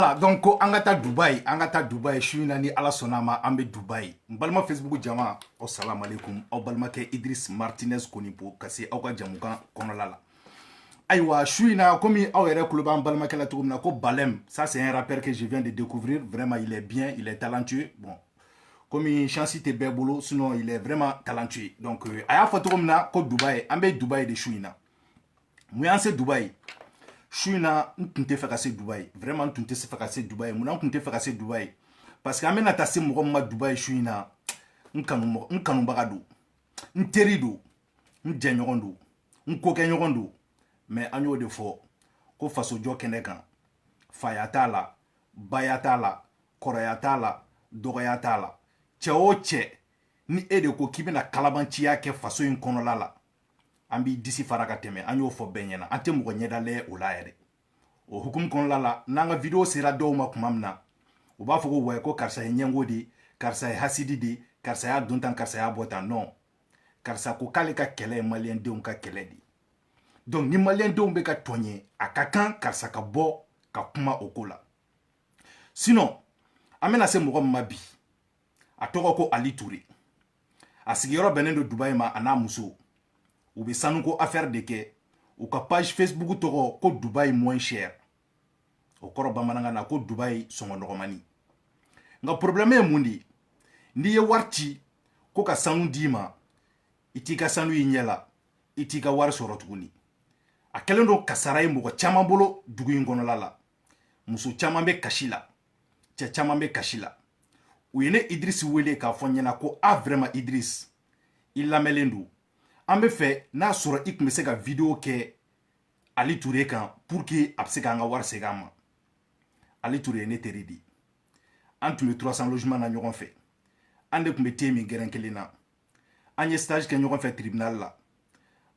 Voilà, donc angata Dubaï, je suis nani ala sonama ambe Dubaï. Mbalma Facebook jama, assalamu alaikum. Au balma ke Idriss Martinez konipo kasi auka jamukan konolala. Aïwa, je suis na comme awere kuloban balma ke la tourna ko Balem. Ça c'est un rappeur que je viens de découvrir. Vraiment, il est bien, il est talentueux. Bon, comme une chance te bébolo, sinon il est vraiment talentueux. Donc aya fatorumna ko Dubaï, ambe Dubaï de Chouina. Mouyanse Dubaï. Chouina, n'tunte fait casser Dubaï. Vraiment, n'tunte fait casser Dubaï. Mon n'tunte fait casser Dubaï. Parce que amène à tasser mon Dubaï, Chouina. N'kanu bagado. N'terido. N'djenyondo. N'kokenyondo. Mais agneau de fort. Ko faso jo kenekan. Fayatala. Bayatala. Korayatala. Dogayatala. Tchao tche. Ni ede ko kibina kalabantia ke faso in konolala. Ambi disi faraka teme anyo fo benyena ante mo nyeda le olayere o hukum kon lala nanga video sera do ma kumamna o ba foko way ko karsa nyengo di karsa hasidi di karsa ya duntan karsa ya bota non karsa ko kale ka kele malien de ka kele di donc ni malien de be ka tonye akakan karsa ka bo ka kuma okola sinon amena se mo mabi atoko ko Ali Touré asigiro benendo Dubai ma ana muso ou be sanu ko affaire de ke ou ka page Facebook toko ko Dubai moins cher o koro bamananga na ko Dubai songo nogomani nga problème e mundi ndi ye warti ko ka sanu dima itika sanu yinyela itika war sorotuguni akelendo kasara mo ko chama bolo dugu ngono lala muso chama be kashila chama be kashila ou yene Idriss wele ka fonyena ko a vraiment Idriss il la melendu ambe fait n'a sura ik me se ka vidéo ke Ali Touré kan pour que abse ka nga war segama Ali Touré ne teridi entre les 300 logements na ñogon fait ande kumbe temi geren kelina anye stage ke ñogon fait tribunal la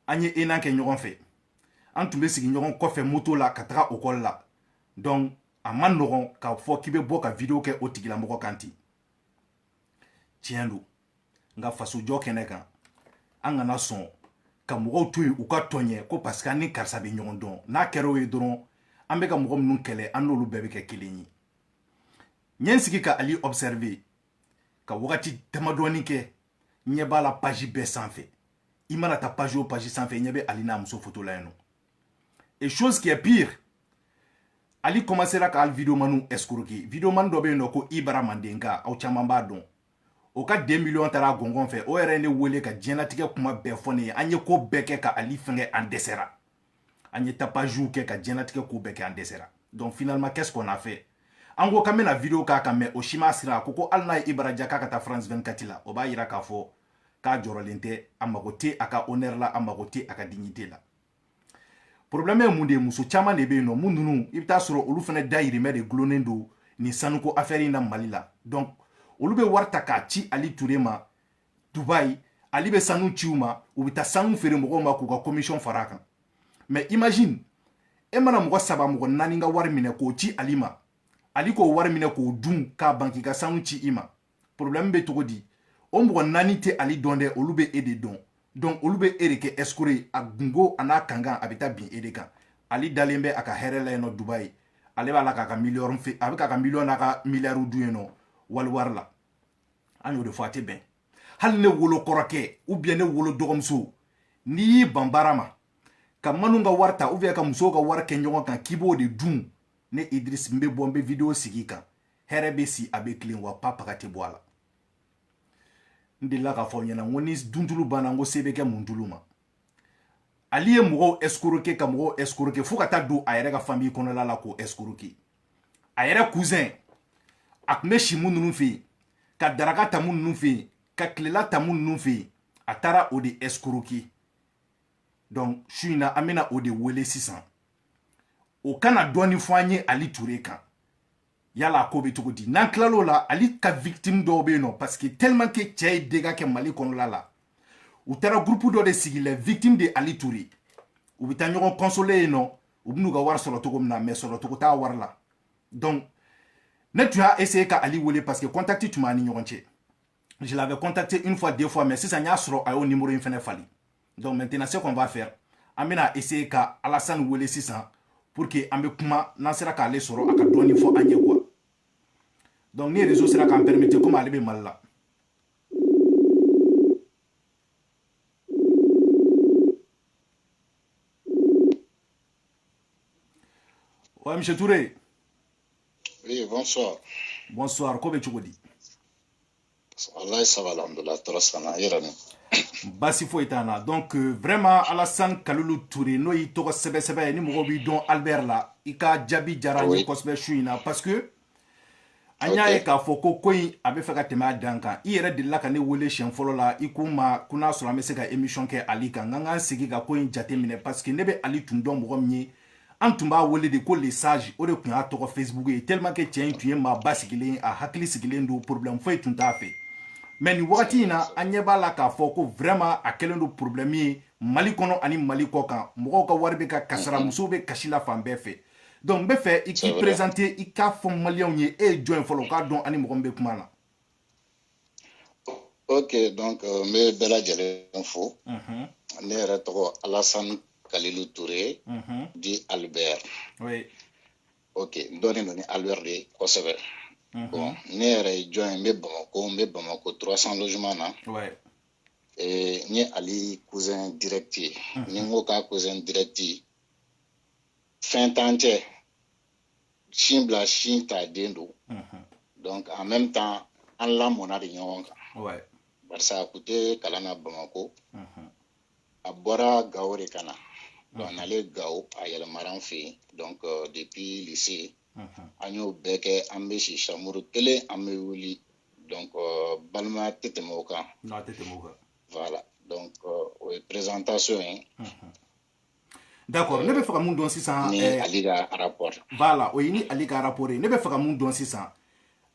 anye enan ke ñogon fait entre me sigi ñogon ko fait moto la katra okol la donc aman nogon ka fo kibe bo ka vidéo ke otigila moko kanti tiendo nga faso jo kenekan angana son ka mɔgɔw to yen u ka tɔɲɛ ko parce que ani karisa bɛ ɲɔgɔn dɔn n'a kɛra o ye dɔrɔn an bɛ ka mɔgɔ minnu kɛlɛ an n'olu bɛɛ bɛ kɛ kelen ye n ye n sigi ka Ali observer ka wagati damadɔni kɛ n ɲɛ b'a la page bɛɛ sanfɛ i mana ta page o page sanfɛ ɲɛ bɛ Ali n'a muso photo la yen nɔ et chose qui est pire Ali commencera ka ali videomaniw escroquer videomani dɔ bɛ yen nɔ ko Ibara Mandenka aw caman b'a dɔn o ka 2 millions tara gongon fɛ o yɛrɛ ne wele ka diɲɛlatigɛ kuma bɛɛ fɔ ne ye an ye ko bɛɛ kɛ ka Ali fɛngɛ an dɛsɛra an ye tapagew kɛ ka diɲɛlatigɛ ko bɛɛ kɛ an dɛsɛra donc finalement qu'est-ce qu'on a fait an ko k'an bɛna video k'a kan mais o si ma sira ko hali n'a ye Ibara diya k'a ka taa France 24 la o b'a yira k'a fɔ k'a jɔrɔlen tɛ a mago tɛ a ka honneur la a mago tɛ a ka dignité la problème ye mun de ye muso caman de bɛ yen nɔ mun ninnu i bɛ taa sɔrɔ olu fana dayirimɛ de gulonnen don nin sanuko affaire in na Mali la donc olu bɛ wari ta k'a ci Ali Touré ma Dubaï Ali bɛ sanu ci u ma u bɛ taa sanu feere mɔgɔw ma k'u ka commission fara a kan mais imagine e mana mɔgɔ 3 mɔgɔ 4 ka wari minɛ k'o ci Ali ma Ali k'o wari minɛ k'o dun k'a ban k'i ka sanu ci i ma problème bɛ cogo di o mɔgɔ 4 tɛ Ali dɔn dɛ olu bɛ e de dɔn donc olu bɛ e de kɛ escroc a gungo a n'a kankan a bɛ taa bin e de kan Ali dalen bɛ a ka hɛrɛ la yen nɔ Dubaï ale b'a la k'a ka miliyɔn fe a bɛ k'a ka miliyɔn n'a ka miliyariw dun yen nɔ wali wari la an y'o de fɔ a tɛ bɛn hali ne wolo kɔrɔkɛ ou bien ne wolo dɔgɔmuso n'i y'i ban baara ma ka manu ka wari ta ou bien ka musow ka wari kɛ ɲɔgɔn kan k'i b'o de dun ne Idriss n bɛ bɔ n bɛ video sigi kan hɛrɛ bɛ si a bɛ tilen wa papaga tɛ bɔ a la n delila k'a fɔ ɲɛna n ko ni duntulu banna n ko se bɛ kɛ mun tulu ma Ali ye mɔgɔw escroquer ka mɔgɔw escroquer fo ka taa don a yɛrɛ ka famille kɔnɔla la k'o escroquer a yɛrɛ cousin a tun bɛ si mun ninnu fɛ yen ka daraka ta mun ninnu fɛ yen ka tilela ta mun ninnu fɛ yen a taara o de escroquer donc su in na an bɛna o de wele sisan o kana dɔɔni fɔ an ye Ali Touré kan yala a ko bɛ cogo di n'an tilal'o la Ali ka victime dɔw bɛ yen nɔ parce que tellement que cɛ ye dégâts kɛ Mali kɔnɔla la u taara groupe dɔ de sigi les victimes de Ali Touré u bɛ taa ɲɔgɔn consoler yen nɔ u bɛ n'u ka wari sɔrɔ cogo min na mais sɔrɔ cogo t'a wari la donc ne tu as essayé ka Ali wele parce que contact tu m'as ni ɲɔgɔn cɛ je l'avais contacté une fois 2 fois mais sisan n y'a sɔrɔ a y'o numéro in fɛnɛ fali donc maintenant ce qu'on va faire an bɛna essayer ka Alassane wele sisan pour que an bɛ kuma n'an sera k'ale sɔrɔ a ka dɔɔni fɔ an ye quoi donc ni réseau sera k'an permettre comme ale bɛ Mali la. Ouais, monsieur Touré. Oui, bonsoir. Bonsoir, ko bɛ cogo di? Allah ça va, alhamdoulilah, torasana, yérani. Basi foyi t'an na. Donc, vraiment, Alassane Kalilu Touré, n'o y'i tɔgɔ sɛbɛ ni mɔgɔ b'i dɔn Albert la, i ka jaabi diyara n ye kosɛbɛ su in na parce que an y'a ye k'a fɔ ko in a bɛ fɛ ka tɛmɛ a dan kan. I yɛrɛ delila ka ne wele siɲɛ fɔlɔ la, i ko n ma ko n'a sɔrɔ an bɛ se ka émission kɛ Ali kan. N k'an segin ka ko in jate minɛ parce que ne bɛ Ali tun dɔn mɔgɔ min ye. An tun b'a wele de ko les sages, o de tun y'a tɔgɔ Facebook ye. Tellement que cɛ in tun ye maa basigilen, a hakili sigilen don, problème foyi tun t'a fɛ. Mais nin wagati in na an ɲɛ b'a la k'a fɔ ko vraiment a kɛlen don problème ye Mali kɔnɔ ani Mali kɔ kan. Mɔgɔw ka wari bɛ ka kasara, musow bɛ kasi la fan bɛɛ fɛ. Donc n bɛ fɛ i k'i présenter, i k'a fɔ maliyɛnw ye e ye jɔn fɔlɔ, u k'a dɔn ani mɔgɔ min bɛ kuma na. Ok, donc n bɛ bɛɛ lajɛlen fo. Ne yɛrɛ tɔgɔ Alassane Kalilu Touré, dit Albert. Oui. Ok, n dɔnnen don ni Albert de ye kosɛbɛ. Bon, ne yɛrɛ ye jɔn ye, n bɛ Bamako 300 logement na. Ouais. N ye Ali cousin direct ye. Ni n ko k'a cousin direct ye, fɛn t'an cɛ. Sin bila sin t'a den don. Donc en même temps, an lamɔna de ɲɔgɔn kan. Ouais. Barisa a kun tɛ kalan na Bamako. A bɔra Gao de ka na. Donc n'ale Gao a yɛlɛmara an fɛ yen. Donc depuis lycée, an y'o bɛɛ kɛ, an bɛ si chambre kelen, an bɛ wuli. Donc balimaya tɛ tɛmɛ o kan. Non, tɛ tɛmɛ o kan. Voilà. Donc o ye présentation ye. D'accord, ne bɛ fɛ ka mun dɔn sisan. Ni Ali ka rapport. Voilà, o ye ni Ali ka rapport ye. Ne bɛ fɛ ka mun dɔn sisan.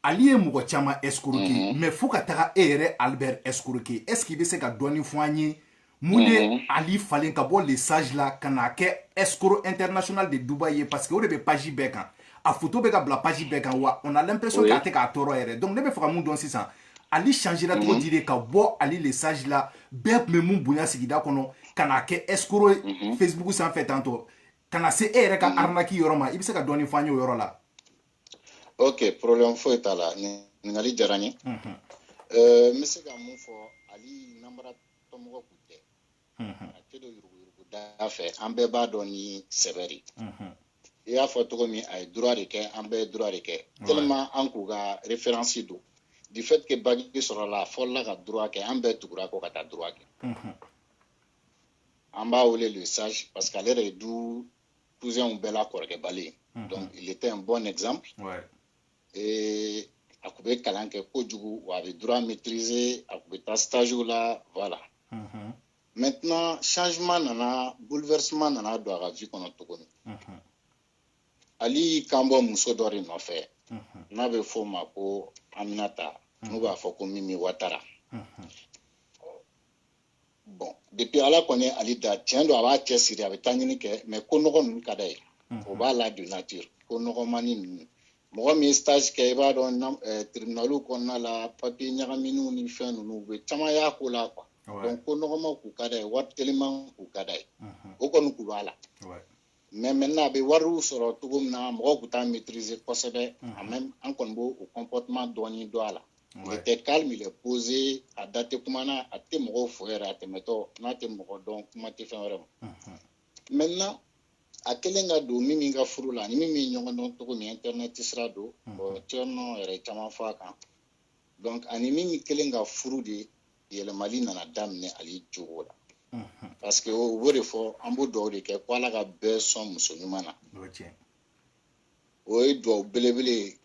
Ali ye mɔgɔ caman escroquer, mais fo ka taga e yɛrɛ Albert escroquer. Est-ce qu'il bɛ se ka dɔɔni fɔ an ye mun de Ali falen ka bɔ les sages la ka n'a kɛ escroc international de Dubaï ye parce que o de bɛ page bɛɛ kan. A photo bɛ ka bila page bɛɛ kan wa on a l'impression k'a tɛ k'a tɔɔrɔ yɛrɛ. Donc ne bɛ fɛ ka mun dɔn sisan. Ali changera cogo di de ka bɔ Ali les sages la bɛɛ tun bɛ mun bonya sigida kɔnɔ ka n'a kɛ escroc Facebook sanfɛ tantɔ ka na se e yɛrɛ ka arnaque yɔrɔ ma. I bɛ se ka dɔɔni fɔ an ye o yɔrɔ la. Ok, problème foyi t'a la. Ɲininkali diyara n ye. N bɛ se ka mun fɔ Ali namara tɔmɔgɔ kun tɛ. A tɛ don yuruguyurugu da fɛ, an bɛɛ b'a dɔn ni sɛbɛ de. I y'a fɔ cogo min, a ye droit de kɛ, an bɛɛ ye droit de kɛ. Tellement an k'u ka référence don. Du fait que bac sɔrɔla, a fɔlɔla ka droit kɛ, an bɛɛ tugura kɔ ka taa droit kɛ. An b'a wele le sage parce que ale de ye du cousin bɛɛ la kɔrɔkɛbali ye. Donc il était un bon exemple. Et a kun bɛ kalan kɛ kojugu, wa a bɛ droit maîtriser, a kun bɛ taa stage la, voilà. Maintenant, changement nana, bouleversement nana don a ka vie kɔnɔ tuguni. Ali kan bɔ muso dɔ de nɔfɛ, n'a bɛ f'o ma ko Aminata, n'u b'a fɔ ko Mimi Ouattara. Bon, depuis Ala kɔni ye Ali da, tiɲɛ don a b'a cɛ siri, a bɛ taa ɲini kɛ, mais ko nɔgɔ ninnu ka d'a ye. O b'a la de nature, ko nɔgɔmani ninnu. Mɔgɔ min ye stage kɛ, i b'a dɔn tribunaliw kɔnɔna la, papier ɲagaminiw ni fɛn ninnu, u bɛ caman y'a ko la quoi. Donc ko nɔgɔman k'u ka d'a ye, wari teliman k'u ka d'a ye. O kɔni k'u b'a la. Mais maintenant a bɛ wariw sɔrɔ cogo min na, mɔgɔw kun t'a maîtriser kosɛbɛ. An kɔni b'o comportement dɔɔni dɔn a la. Il était calme, il est posé, a da tɛ kuma na, a tɛ mɔgɔw fo yɛrɛ, a tɛmɛtɔ, n'a tɛ mɔgɔ dɔn, kuma tɛ fɛn wɛrɛ ma. Maintenant a kelen ka don Mimi ka furu la, ni Mimi ye ɲɔgɔn dɔn cogo min internet sira don, cɛnɔ yɛrɛ caman fɔ a kan. Donc ani Mimi kelen ka furu de yɛlɛmali nana daminɛ Ali jogo la. Parce que o b'o de fɔ, an b'o dugawu de kɛ ko Ala ka bɛɛ sɔn muso ɲuman na. O ye dugawu belebele ye.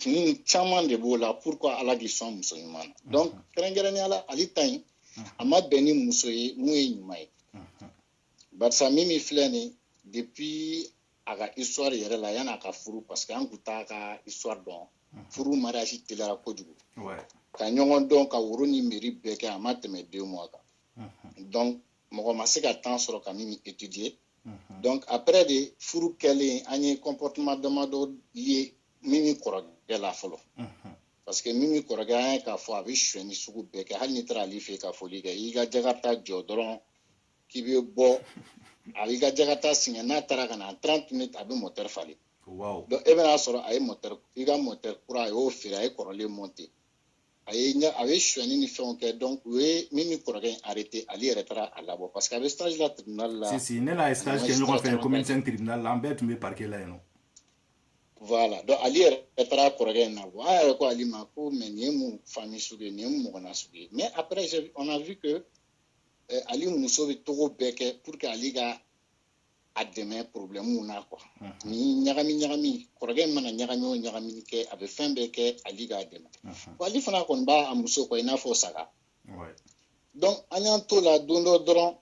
Kun caman de b'o la pourquoi Ala k'i sɔn muso ɲuman na. Donc kɛrɛnkɛrɛnnenya la Ali ta in, a ma bɛn ni muso ye mun ye ɲuman ye. Barisa Mimi filɛ nin depuis a ka histoire yɛrɛ la yan'a ka furu parce que an kun t'a ka histoire dɔn. Furu mariage teliyara kojugu. Ka ɲɔgɔn dɔn ka woro ni mairie bɛɛ kɛ, a ma tɛmɛ 2 mois kan. Donc mɔgɔ ma se ka temps sɔrɔ ka Mimi étudier. Donc après de furu kɛlen, an ye comportement damadɔ ye Mimi kɔrɔkɛ la fɔlɔ. Parce que Mimi kɔrɔkɛ an ye k'a fɔ a bɛ sonyani sugu bɛɛ kɛ, hali n'i taara ale fɛ yen ka foli kɛ, i ka Jakarta jɔ dɔrɔn k'i bɛ bɔ avec ka jagata signé n'a taara kana 30 minutes a bɛ moteur falen. Wow. Donc e bɛna sɔrɔ a ye moteur i ka moteur kura a y'o feere a ye kɔrɔlen monter. A ye suɲɛni ni fɛnw kɛ donc u ye min ni kɔrɔkɛ in arrêté ale yɛrɛ taara a labɔ parce que a bɛ stage la tribunal la. Si ne n'a ye stage kɛ ɲɔgɔn fɛ commissaire tribunal la an bɛɛ tun bɛ parquet la yen nɔ. Voilà donc ali yɛrɛ taara kɔrɔkɛ in nabɔ an yɛrɛ ko ali ma ko mais nin ye mun famille sugu ye nin ye mun mɔgɔna sugu ye mais après on a vu que ali muso bɛ togo bɛɛ kɛ pour que ali ka a dɛmɛ problème na quoi ni ɲagami kɔrɔkɛ in mana ɲagami o ɲagami kɛ a bɛ fɛn bɛɛ kɛ ali k'a dɛmɛ bon ali fana kɔni b'a muso kɔ i n'a fɔ saga donc an y'an to la don dɔ dɔrɔn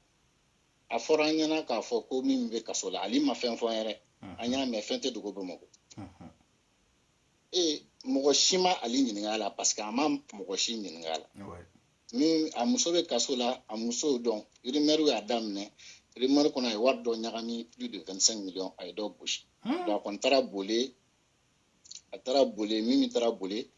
a fɔra an ɲɛna k'a fɔ ko min bɛ kaso la ali ma fɛn fɔ yɛrɛ an y'a mɛn fɛn tɛ dogo Bamakɔ mɔgɔ si ma ali ɲininka la parce que a ma mɔgɔ si ɲininka la min a muso bɛ kaso la a muso dɔn rumeur y'a daminɛ rumeur kɔnɔ a ye wari dɔ ɲagami plus de 25 millions a ye dɔ gosi donc a kɔni taara boli min taara boli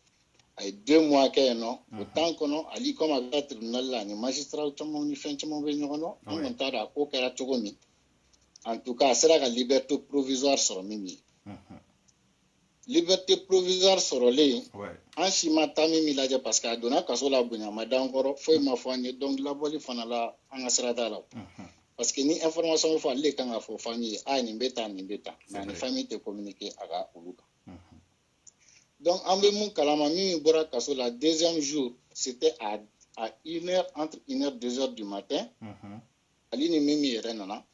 a ye 2 mois kɛ yen nɔ o temps kɔnɔ ali comme a bɛ taa tribunal la ni magistrat caman ni fɛn caman bɛ ɲɔgɔn dɔn an kɔni t'a dɔn a ko kɛra cogo min en tout cas a sera ka liberté provisoire sɔrɔ min ye liberté provisoire sɔrɔlen an si ma taa min lajɛ parce que a donna kaso la bonya ma d'an kɔrɔ foyi ma fɔ an ye donc labɔli fana la an ka sira t'a la parce que ni information bɛ fɔ ale kan ka fɔ famille ye a nin bɛ tan nin bɛ tan mais ni famille tɛ communiquer a ka olu kan donc an bɛ mun kalama min bɔra kaso la deuxième jour c'était à 1h entre 1h 2h du matin ali ni min yɛrɛ nana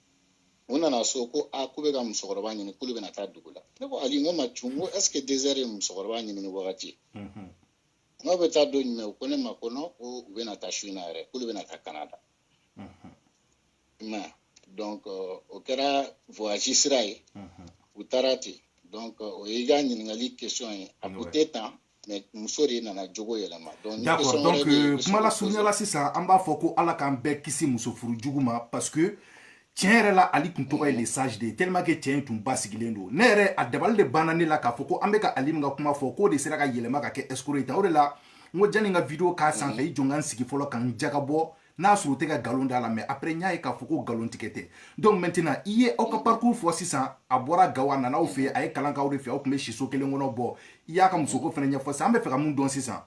u nana so ko k'u bɛ ka musokɔrɔba ɲini k'olu bɛna taa dugu la ne ko ali n ko ma cun n ko est ce que 2h ye musokɔrɔba ɲini ni wagati ye n ko bɛ taa don jumɛn u ko ne ma ko non ko u bɛna taa su in na yɛrɛ k'olu bɛna taa Canada donc o kɛra voyage sira ye u taara ten donc o ye i ka ɲininkali question ye a ko tɛ tan mais muso de nana jogo yɛlɛma d'accord donc kuma la surunya la sisan an b'a fɔ ko ala k'an bɛɛ kisi muso furu jugu ma parce que tiɲɛ yɛrɛ la ali tun tɔgɔ ye le sage de ye tellement que tiɲɛ in tun basigilen don ne yɛrɛ a dabali de banna ne la k'a fɔ ko an bɛ ka ali min ka kuma fɔ k'o de sera ka yɛlɛma ka kɛ escroc ye tan o de la n ko janni n ka video k'a sanfɛ i jɔ n ka n sigi fɔlɔ ka n jagabɔ n'a sɔrɔ o tɛ ka nkalon d'a la mais après n y'a ye k'a fɔ ko nkalon tigɛ tɛ donc maintenant i ye aw ka parcours fɔ sisan a bɔra Gawo a nana aw fɛ a ye kalan k'aw de fɛ aw tun bɛ siso kelen kɔnɔ bɔ i y'a ka musoko fana ɲɛfɔ sisan an bɛ fɛ ka mun dɔn sisan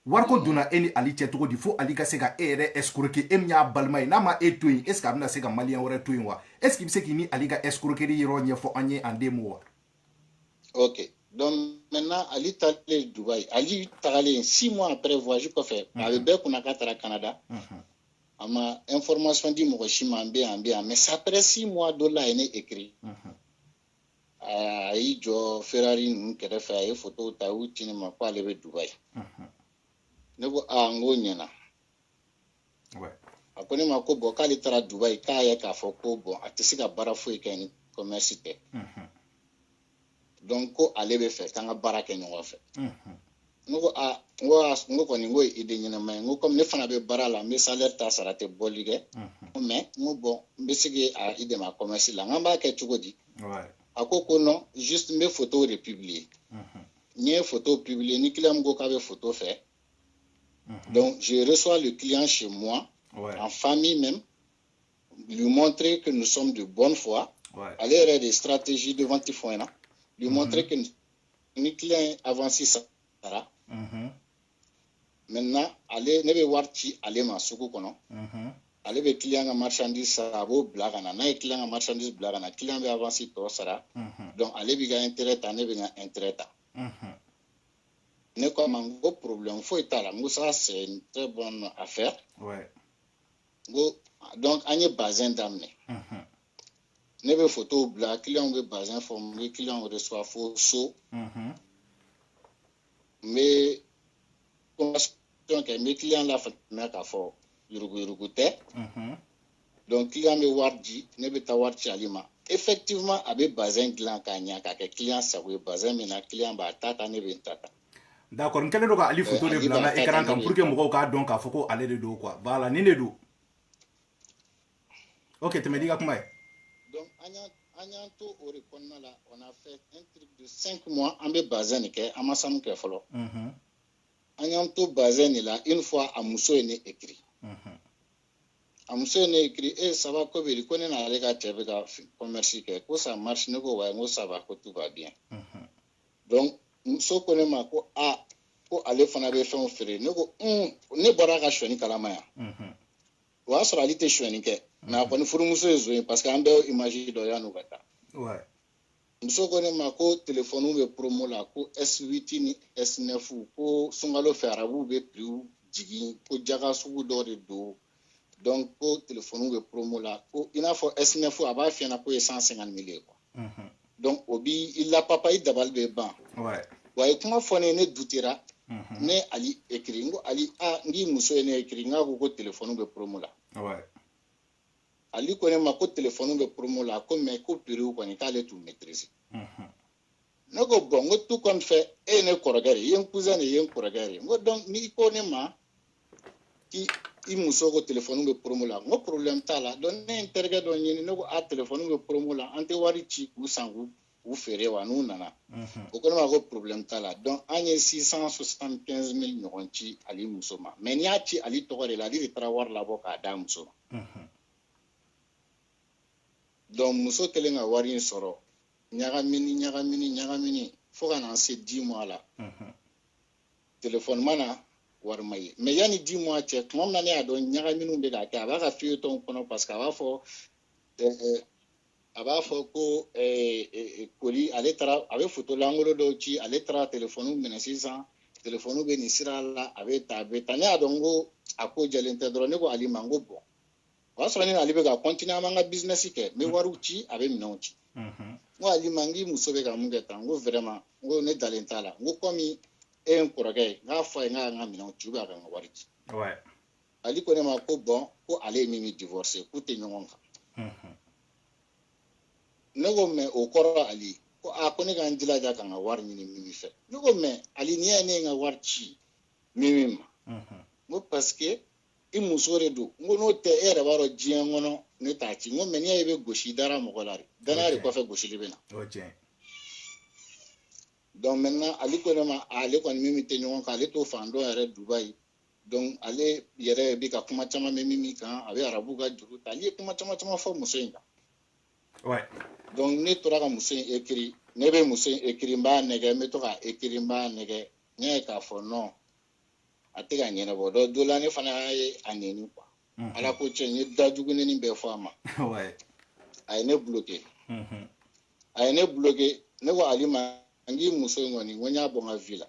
wariko donna e ni ali cɛ cogo di fo ali ka se ka e yɛrɛ escroquer e min y'a balima ye n'a ma e to yen est ce que a bɛna se ka maliyɛn wɛrɛ to yen wa est ce que i bɛ se k'i ni ali ka escroquerie yɔrɔ ɲɛfɔ an ye en 2 mots wa ok donc maintenant ali taalen Dubaï ali tagalen 6 mois après voyage kɔfɛ a bɛ bɛɛ kunna k'a taara Canada a ma information di mɔgɔ si ma an bɛ yan mais c'est après 6 mois dɔ la a ye ne écrit a y'i jɔ Ferrari ninnu kɛrɛfɛ a ye photo ta a y'u ci ne ma ko ale bɛ Dubaï ne ko n ko ɲɛna a ko ne ma ko bon k'ale taara Dubaï k'a ye k'a fɔ ko bon a tɛ se ka baara foyi kɛ ni commerce tɛ donc ko ale bɛ fɛ k'an ka baara kɛ ɲɔgɔn fɛ ne ko n ko kɔni n ko ye idée ɲɛnama ye n ko comme ne fana bɛ baara la n bɛ salaire ta sara tɛ bɔli kɛ mais n ko bon n bɛ se k'a i dɛmɛ a commerce la n k'an b'a kɛ cogo di a ko non juste n bɛ photo de publier n ye photo publier ni client min ko k'a bɛ photo fɛ donc je reçois le client chez moi en famille même lui montrer que nous sommes de bonne foi aller yɛrɛ de stratégie de vente fɔ ɲɛna lui montrer que ni client avance sara maintenant ale ne bɛ wari ci ale ma sugu kɔnɔ ale bɛ client ka marchandise sara a b'o bila ka na n'a ye client ka marchandise bila ka na client bɛ avance tɔ sara donc ale bɛ ka intérêt ta ne bɛ ka intérêt ta ne ko a ma n ko problème foyi t'a la n ko ça c'est une très bonne affaire n ko donc an ye bazin daminɛ ne bɛ photo bila client bɛ bazin fɔ n bɛ client reçoit fo so n bɛ conversation kɛ n bɛ client lafaamuya k'a fɔ yurugu tɛ donc client bɛ wari di ne bɛ taa wari ci ale ma effectivement a bɛ bazin dilan k'a ɲɛ k'a kɛ client sago ye bazin min na client b'a ta ta ne bɛ n ta ta d'accord n kɛlen don ka ali photo de bila n ka écran kan pour que mɔgɔw k'a dɔn k'a fɔ ko ale de don quoi voilà nin de don ok tɛmɛ di ka kuma ye donc an y'an to o de kɔnɔna la on a fait un truc de 5 mois an bɛ bazin de kɛ an ma sanu kɛ fɔlɔ an y'an to bazin de la une fois a muso ye ne écrit a muso ye ne écrit ça va ko biri ko ne n'ale ka cɛ bɛ ka commerce kɛ ko ça marche ne ko ouais n ko ça va ko tout va bien donc muso ko ne ma ko ko ale fana bɛ fɛnw feere ne ko ne bɔra ka sɔni kalama yan o y'a sɔrɔ ale tɛ sɔni kɛ mais a kɔni furumuso ye zo ye parce que an bɛɛ image dɔ yan'u ka taa muso ko ne ma ko téléphone bɛ promo la ko S8 ni S9 ko sunkalo fɛ arabuw bɛ prix jigin ko jaga sugu dɔ de don donc ko téléphone bɛ promo la ko i n'a fɔ S9 a b'a f'i ɲɛna ko ye 150 000 ye quoi donc o bi i la papa i dabali bɛ ban wa a ye kuma fɔ ne ye ne dutera ne ali écrit n ko ali n k'i muso ye ne écrit n k'a ko téléphone bɛ promo la ali ko ne ma ko téléphone bɛ promo la ko mais ko prix kɔni k'ale t'u maîtriser ne ko bon n ko tout compte fait e ye ne kɔrɔkɛ de ye i ye n cousin de ye i ye n kɔrɔkɛ de ye n ko donc n'i ko ne ma i muso ko téléphone bɛ promo la n ko problème t'a la donc ne ye n terikɛ dɔ ɲini ne ko téléphone bɛ promo la an tɛ wari ci k'u san k'u feere wa n'u nana o ko ne ma ko problème t'a la donc an ye 675 000 ɲɔgɔn ci ali muso ma mais n'i y'a ci ali tɔgɔ de la ale de taara wari labɔ k'a d'a muso ma donc muso kɛlen ka wari in sɔrɔ ɲagamini fo ka na se 10 mois la téléphone mana wari ma ye mais yanni 10 mois cɛ tuma min na ne y'a dɔn ɲagaminiw bɛ k'a kɛ a b'a ka feuilleton kɔnɔ parce que a b'a fɔ ko koli ale taara a bɛ photo langolo dɔw ci ale taara téléphone minɛ sisan téléphone bɛ nin sira la a bɛ ta ne y'a dɔn ko a ko jɛlen tɛ dɔrɔn ne ko ali ma n ko bon o y'a sɔrɔ ne n'ale bɛ ka continuer an b'an ka business kɛ n bɛ wariw ci a bɛ minɛnw ci n ko ali ma n k'i muso bɛ ka mun kɛ tan n ko vraiment n ko ne dalen t'a la n ko comme e ye n kɔrɔkɛ ye n k'a fɔ a ye n k'a ka n ka minɛnw ci ou bien a ka n ka wari ci ali ko ne ma ko bon ko ale ye Mimi divorcer k'u tɛ ɲɔgɔn kan ne ko mais o kɔrɔ ali ko ko ne ka n jilaja ka n ka wari ɲini Mimi fɛ ne ko mais ali n'i y'a ye ne ye n ka wari ci Mimi ma n ko parce que i muso de don n ko n'o tɛ e yɛrɛ b'a dɔn diɲɛ kɔnɔ ne t'a ci n ko mais n'i y'a ye i bɛ gosi dara mɔgɔ la de danaya de kɔfɛ gosili bɛ na donc maintenant ale ko ne ma ale kɔni Mimi tɛ ɲɔgɔn kan ale t'o fan dɔn yɛrɛ Dubaï donc ale yɛrɛ bɛ ka kuma caman mɛn Mimi kan a bɛ arabu ka juru ta ale ye kuma caman fɔ muso in kan donc ne tora ka muso in écrit ne bɛ muso in écrit n b'a nɛgɛ n bɛ to ka écrit n b'a nɛgɛ n y'a ye k'a fɔ non a tɛ ka ɲɛnabɔ dɔ la ne fana ye a nɛni quoi ala ko tiɲɛ n ye dajugunin bɛɛ fɔ a ma a ye ne bloqué ne ko ali ma n k'i muso in kɔni n ko n y'a bɔ n ka vie la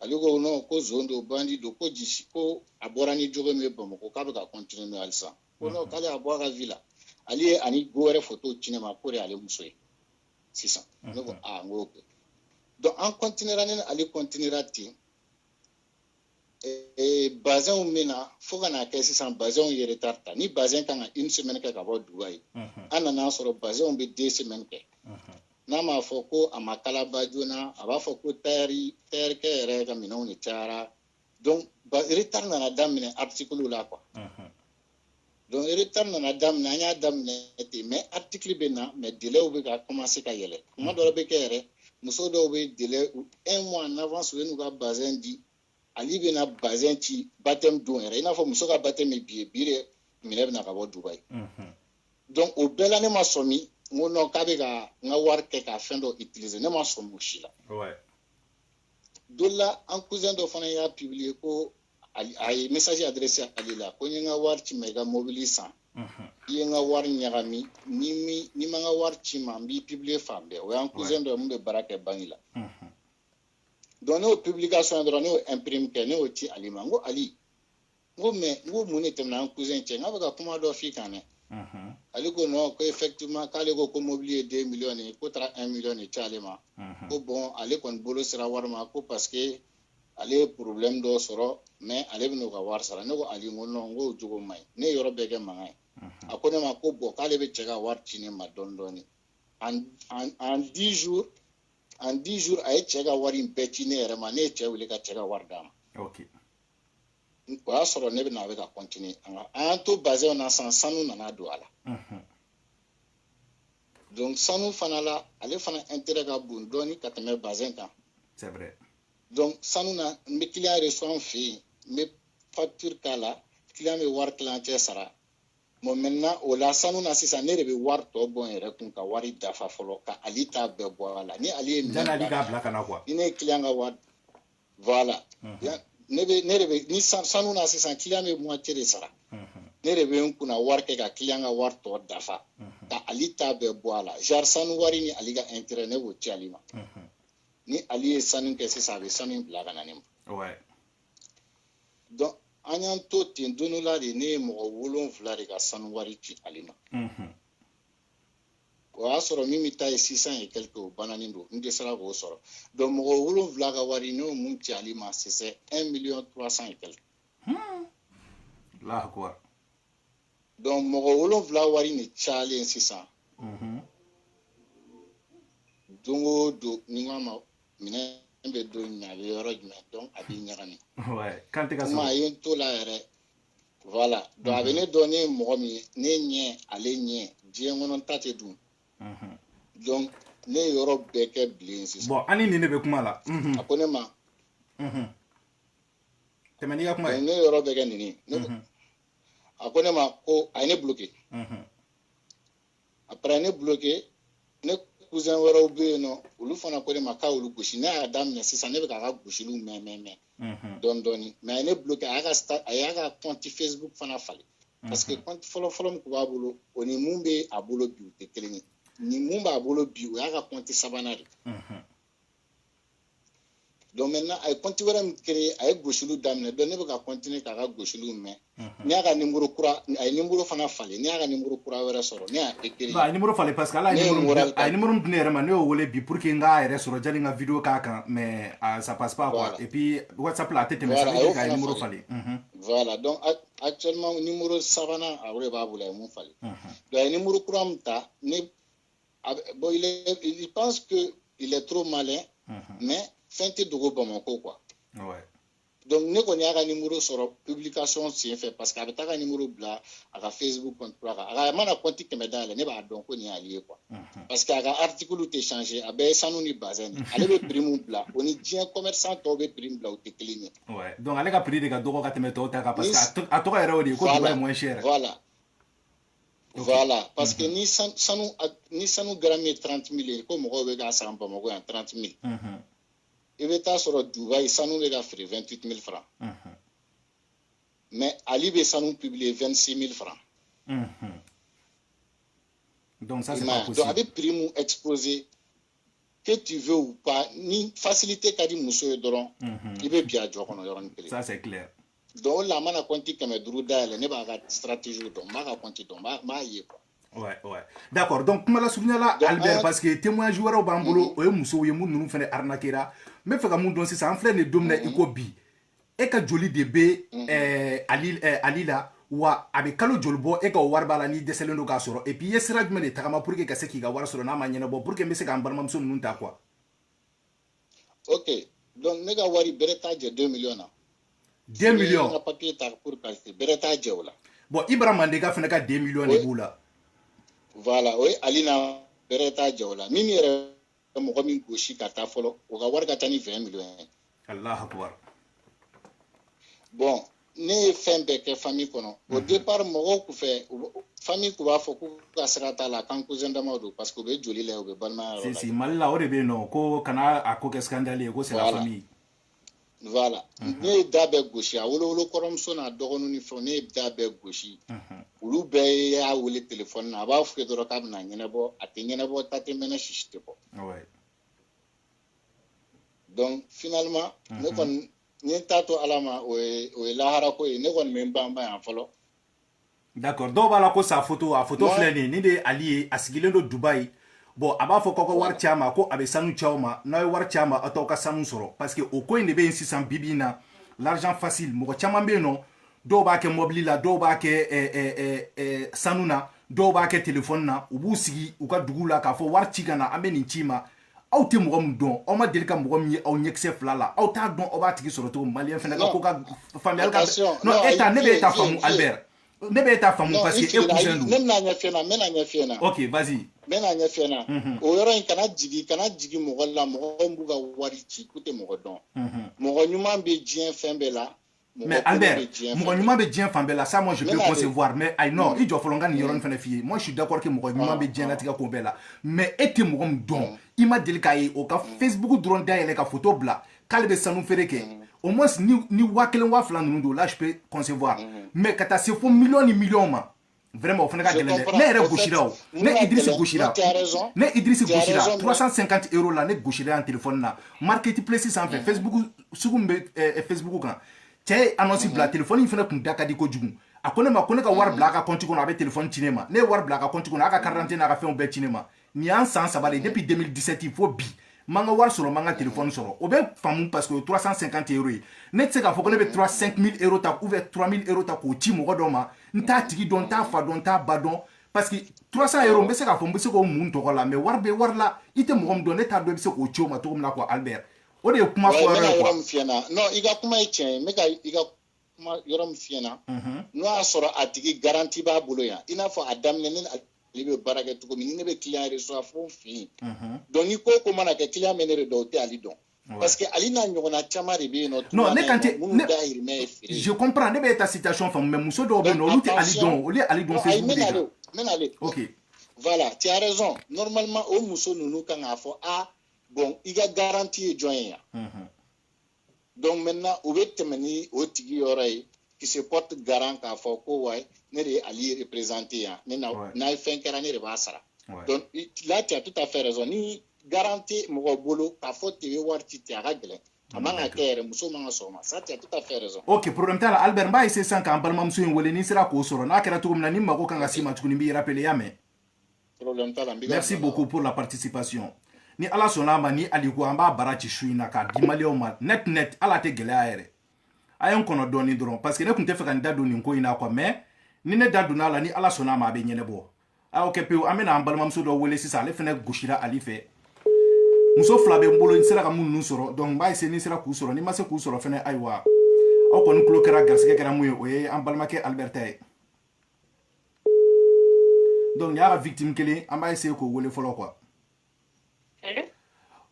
ale ko non ko zon don bandi don ko jisi ko a bɔra ni jogo min ye Bamakɔ k'a bɛ ka continuer n'o halisa ko non k'ale a bɔ a ka vie la ale ye ani go wɛrɛ photo ci ne ma k'o de y'ale muso ye sisan ne ko n ko ok donc an continuera ne ni ale continuera ten bazɛnw bɛ na fo ka n'a kɛ sisan bazɛnw ye retard ta ni bazɛn kan ka 1 semaine kɛ ka bɔ Dubaï an nana sɔrɔ bazɛnw bɛ 2 semaines kɛ n'a m'a fɔ ko a ma kalaba joona a b'a fɔ ko tayɛrikɛ yɛrɛ ka minɛnw de cayara donc retard nana daminɛ article la quoi donc retard nana daminɛ an y'a daminɛ ten mais article bɛ na mais délai bɛ ka commencer ka yɛlɛ kuma dɔ bɛ kɛ yɛrɛ muso dɔw bɛ délai 1 mois en avance u bɛ n'u ka bazɛn di ali bɛna bazɛn ci baptême don yɛrɛ i n'a fɔ muso ka baptême ye bi de minɛ bɛna ka bɔ Dubaï donc o bɛɛ la ne ma sɔn min n ko non k'a bɛ ka n ka wari kɛ ka fɛn dɔ utiliser ne ma sɔn o si la don la an cousin dɔ fana y'a publier ko a ye message adressé ale la ko n ye n ka wari ci ma i ka mobili san i ye n ka wari ɲagami ni ma n ka wari ci ma n b'i publier fan bɛɛ o y'an cousin dɔ ye mun bɛ baara kɛ banque la donc ne y'o publication dɔrɔn ne y'o imprime kɛ ne y'o ci ali ma n ko ali n ko mais n ko mun de tɛmɛna an cousin cɛ n k'a bɛ ka kuma dɔ f'i kan dɛ ale ko non ko effectivement k'ale ko mobili ye 2 millions ye ko taara 1 million de ci ale ma ko bon ale kɔni bolo sera wari ma ko parce que ale ye problème dɔ sɔrɔ mais ale bɛna o ka wari sara ne ko ali n ko non n ko o jogo man ɲi ne ye yɔrɔ bɛɛ kɛ mankan ye a ko ne ma ko bon k'ale bɛ cɛ ka wari ci ne ma dɔɔni dɔɔni en 10 jours a ye cɛ ka wari in bɛɛ ci ne yɛrɛ ma ne ye cɛ wele ka cɛ ka wari d'a ma o y'a sɔrɔ ne bɛna a bɛ ka continuer an y'an to bazɛnw na san sanu nana don a la donc sanu fana la ale fana intérêt ka bon dɔɔni ka tɛmɛ bazɛn kan c'est vrai donc sanu na n bɛ client reçoit an fɛ yen n bɛ facture k'a la client bɛ wari kilancɛ sara bon maintenant o la sanu na sisan ne de bɛ wari tɔ bɔ n yɛrɛ kun ka wari dafa fɔlɔ ka ali ta bɛɛ bɔ a la ni ali ye jana ali ka bila kana quoi ni ne ye client ka wari voilà ne de bɛ ni sanu na sisan client bɛ moitié de sara ne de bɛ n kunna wari kɛ ka client ka wari tɔ dafa ka ali ta bɛɛ bɔ a la genre sanu wari ni ali ka intérêt ne b'o ci ali ma ni ali ye sanu kɛ sisan a bɛ sanu bila ka na ne ma ouais donc an y'an to ten don dɔ la de ne ye mɔgɔ 7 de ka sanu wari ci ale ma o y'a sɔrɔ min bɛ taa ye 600 et quelque o bananen don n dɛsɛra k'o sɔrɔ donc mɔgɔ 7 ka wari ne y'o mun ci ale ma c'est 1 million 300 et quelque Allahu akbar donc mɔgɔ 7 wari ni cayalen sisan don o don ni n k'a ma minɛn bɛ don ɲa a bɛ yɔrɔ jumɛn donc a bɛ ɲagami ouais kan tɛ ka kuma a ye n to la yɛrɛ voilà donc a bɛ ne dɔn ne ye mɔgɔ min ye ne ɲɛ ale ɲɛ diɲɛ kɔnɔ ta tɛ dun donc ne ye yɔrɔ bɛɛ kɛ bilen sisan bon ani ni ne bɛ kuma la a ko ne ma tɛmɛ n'i ka kuma ye ne ye yɔrɔ bɛɛ kɛ nin a ko ne ma ko a ye ne bloqué après a ye ne bloqué ne cousin wɛrɛw bɛ yen nɔ olu fana ko ne ma k'a olu gosi ne y'a daminɛ sisan ne bɛ k'a ka gosiliw mɛn dɔɔni dɔɔni mais a ye ne bloqué a y'a ka compte Facebook fana falen parce que compte fɔlɔ min tun b'a bolo o ni mun bɛ a bolo bi u tɛ kelen ye ni mun b'a bolo bi o y'a ka compte sabanan de donc maintenant a ye compte wɛrɛ min créé a ye gosiliw daminɛ donc ne bɛ ka continuer k'a ka gosiliw mɛn ne y'a ka numéro kura a ye numéro fana falen ne y'a ka numéro kura wɛrɛ sɔrɔ ne y'a écrit a ye numéro falen parce que ala ye numéro min di ne yɛrɛ ma ne y'o wele bi pour que n k'a yɛrɛ sɔrɔ jani n ka vidéo k'a kan mais ça passe pas quoi et puis WhatsApp la a tɛ tɛmɛ ça veut dire k'a ye numéro falen voilà donc actuellement numéro sabanan a o de b'a bolo a ye mun falen donc a ye numéro kura min ta ne bon il pense que il est trop malin mais fɛn tɛ dogo Bamako quoi donc ne kɔni y'a ka numéro sɔrɔ publication sen fɛ parce que a bɛ taa ka numéro bila a ka Facebook compte kura kan a mana compte 100 dayɛlɛ ne b'a dɔn ko nin y'ale ye quoi parce que a ka article tɛ changer a bɛɛ ye sanu ni bazɛn de ale bɛ prix min bila o ni diɲɛ commerçant tɔw bɛ prix min bila o tɛ kelen ye donc ale ka prix de ka dɔgɔ ka tɛmɛ tɔw ta kan parce que a tɔgɔ yɛrɛ o de ye ko Dubaï moins cher voilà parce que ni sanu gramme ye 30 000 ye ko mɔgɔw bɛ k'a san Bamako yan 30 000 i bɛ taa sɔrɔ Dubaï sanu bɛ ka feere 28 000 francs mais Ali bɛ sanu publier 26 000 francs donc ça c'est pas possible donc a bɛ prix mun exposé que tu veux ou pas ni facilité ka di muso ye dɔrɔn i bɛ bi a jɔ kɔnɔ yɔrɔnin kelen ça c'est clair donc o la a mana compte 500 dayɛlɛ ne b'a ka stratégie dɔn n b'a ka compte dɔn n b'a ye quoi ouais d'accord donc kuma la surunya la Albert parce que témoignage wɛrɛw b'an bolo o ye musow ye mun ninnu fɛnɛ arnaquera n bɛ fɛ ka mun dɔn sisan an filɛ nin don min na i ko bi e ka joli de bɛ Ali la wa a bɛ kalo joli bɔ e ka wari b'a la n'i dɛsɛlen don k'a sɔrɔ et puis i ye sira jumɛn de tagama pour que ka se k'i ka wari sɔrɔ n'a ma ɲɛnabɔ pour que n bɛ se k'an balimamuso ninnu ta quoi ok donc ne ka wari bɛrɛ t'a jɛ 2 millions na 2 millions n ka papier ta pour qualité bɛrɛ t'a jɛ o la bon Ibra Mandeka fɛnɛ ka 2 millions de b'u la voilà o ye Ali na bɛrɛ t'a jɛ o la min yɛrɛ mɔgɔ min gosi ka taa fɔlɔ o ka wari ka ca ni 20 millions ye Allahu akbar bon ne ye fɛn bɛɛ kɛ famille kɔnɔ au départ mɔgɔw kun fɛ famille kun b'a fɔ k'u ka sira t'a la k'an cousin damaw don parce que u bɛ joli la u bɛ balimaya yɔrɔ la si Mali la o de bɛ yen nɔ ko kana a ko kɛ scandale ye ko c'est la famille voilà ne ye da bɛɛ gosi a wolowolo kɔrɔmuso n'a dɔgɔninw ni fɛnw ne ye da bɛɛ gosi olu bɛɛ y'a wele téléphone na a b'a fɔ dɔrɔn k'a bɛna ɲɛnabɔ a tɛ ɲɛnabɔ ta tɛ mɛnɛ sisi tɛ bɔ donc finalement ne kɔni n ye taa to Ala ma o ye lahara ko ye ne kɔni bɛ n banban yan fɔlɔ d'accord dɔw b'a la ko sa photo a photo filɛ nin ye nin de ye Ali ye a sigilen don Dubaï bon a b'a fɔ k'aw ka wari ci a ma ko a bɛ sanu ci aw ma n'aw ye wari ci a ma aw t'aw ka sanu sɔrɔ parce que o ko in de bɛ yen sisan bibi in na l'argent facile mɔgɔ caman bɛ yen nɔ dɔw b'a kɛ mobili la dɔw b'a kɛ sanu na dɔw b'a kɛ téléphone na u b'u sigi u ka dugu la k'a fɔ wari ci ka na an bɛ nin ci ma aw tɛ mɔgɔ min dɔn aw ma deli ka mɔgɔ min ye aw ɲɛkisɛ fila la aw t'a dɔn aw b'a tigi sɔrɔ cogo maliyɛn fana ka ko ka faamuyali ka non e ta ne bɛ e ta faamu Albert ne bɛ e ta faamu parce que e cousin don ne bɛna ɲɛf'i ɲɛna n bɛna ɲɛf'i ɲɛna ok vas-y n bɛna ɲɛf'i ɲɛna o yɔrɔ in kana jigin mɔgɔ la mɔgɔ b'u ka wari ci k'u tɛ mɔgɔ dɔn mɔgɔ ɲuman bɛ diɲɛ fɛn bɛɛ la Mais Albert, moi be djien fan bela ça moi je peux concevoir mais I know il doit falloir ni yoron fene fille. Moi je suis d'accord que moi be djien latika ko bela. Mais ete mo don, il m'a dit kay o ka Facebook drone derrière ka photo bla. Kalbe sanu fereke. Au moins ni wakelen wa flan nundo là je peux concevoir. Mais kata c'est faux millions ni millions ma. Vraiment, on fait ne Idriss Gouchira. Ne Idriss Gouchira. 350 € là, ne Gouchira en téléphone là. Marketplace sans fait. Facebook, Facebook quand. Tiens, annonce bla téléphone, il fait un daka di kojugu. A connaît ma connaît ka war blaga compte qu'on avait téléphone cinéma. Ne war blaga compte qu'on a ka quarantaine a fait un bel cinéma. Ni en sens ça va depuis 2017 il faut bi. Manga war solo manga téléphone solo. Ou bien famou parce que 350 €. Net c'est qu'à faut qu'on ait 5 000 € ta ouvert 3 000 € ta ko ti mo godoma. Nta tigi don ta fa don ta badon parce que 300 € be se ka fo be se ko mun to la mais war be war la ite mo don ta do be se ko choma to na ko Albert o de kuma fo ko non iga kuma chen me ka iga kuma yorom fiena no asoro atigi garantie ba bolo ya ina fo adam ne libe baraka to ko ni be client reçoit fo fi donc il ko mana ke client menere do te ali don. Parce que Alina Nyona Chamari non, je comprends ne ta situation femme mais muso do be no luti ali don Facebook menale. OK. Voilà, tu as raison. Normalement au muso nous kan afo bon, il y a garantie joint. Donc maintenant au vetemeni au tigi oreille qui se porte garant ka fo ko way ne ali représenter na fin karani rebasara. Donc là tu as tout à fait raison. Ni garantie mo bolo ka faute te warti te agale amanga kere muso manga soma ça tu as tout à fait raison. OK, problème tala Albert Mbaye c'est 5 ans balma muso ngole ni sera ko soro na kera tugum na ni mako kanga sima tukuni bi rappeler yame problème tala mbiga. Merci beaucoup pour la participation. Ni ala sonama ni aliko amba barachi shuina ka dimaleo ma net ala te gele aere ayon kono doni dron parce que ne kunte fe kan dadu ni ko ina kwa mais ni ne dadu na la ni ala sonama be nyene bo OK pe amena ambalma muso do wele sisa le fene gushira ali fe muso flabe mbolo ni sera ka mun soro donc ba ese ni sera ku soro ni ma se ku soro fene aywa o ko ni klo kera garsike kera muye o ye ambalma ke Alberta donc ya victime kele amba ese ko wele folo quoi. Allô?